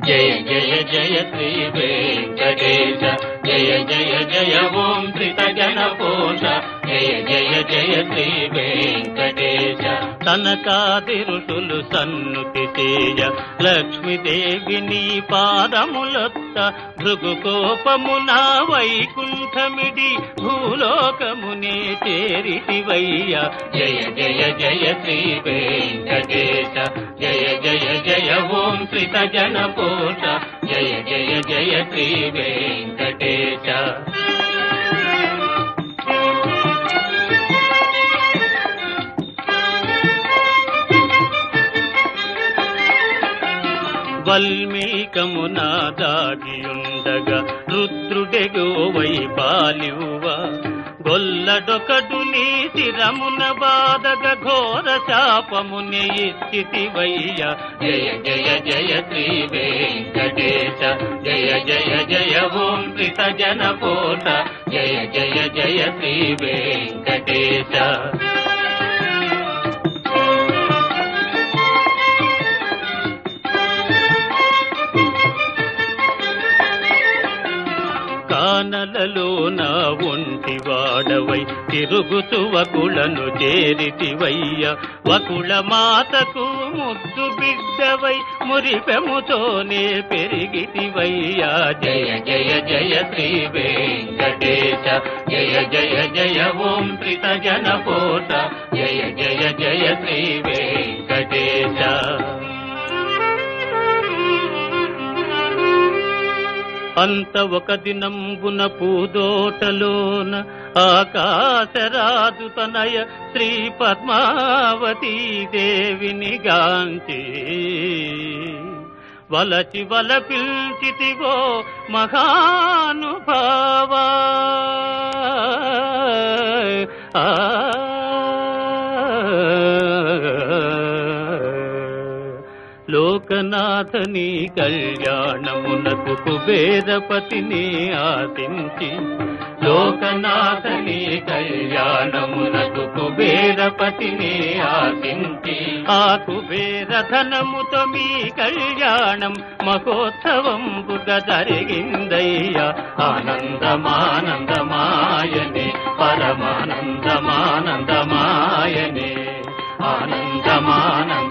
జయ జయ జయ శ్రీ వెంకటేశ జయ జయ జయ ఓం శ్రీతజనపోష జయ జయ జయ శ్రీ వెంకటేశ తనకాది ఋషులు సన్నుతి చేయ లక్ష్మీదేవిని పాదములొత్త భృగుకోపమున వైకుంఠమిడి భూలోకమునే చేరితివయ్య జయ జయ జయ శ్రీ వెంకటేశ జయ జయ జయ ఓం శ్రీతజనపోష జయ జయ జయ శ్రీ వెంకటేశ వల్మీకమున దాగియుండగా రుద్రుడెగోవై పాలివ్వ గొల్లడొకడు నీ శిరమున బాధగ ఘోర శాపముని ఇచ్చితివయ్య జయ జయ జయ శ్రీ వెంకటేశ జయ జయ జయ ఓం శ్రీతజనపోష జయ జయ జయ శ్రీ వెంకటేశ కానలలో నా ఒంటి వాడవై తిరుగుతు వకులను చేరితివయ్య వకుల మాతకు ముద్దు బిడ్డవై మురిపెముతోనే పెరిగితివయ్య జయ జయ జయ శ్రీ వెంకటేశ జయ జయ జయ ఓం శ్రీతజనపోష జయ జయ జయ శ్రీ వెంకటేశ అంత ఒక దినంబున పూదోటలోన ఆకాశరాజు తనయ శ్రీ పద్మావతీ దేవిని గాంచి వలచి వల పిల్చితివో మహానుభావా లోకనాథని కళ్యాణమునకు కుబేరపతిని ఆశించి లోకనాథని కళ్యాణమునకు కుబేరపతిని ఆశించి ఆ కుబేర ధనముతో మీ కళ్యాణం మహోత్సవంబుగా జరిగిందయ్యా ఆనందమానందమాయనే పరమానందమానందమాయనే ఆనందమానంద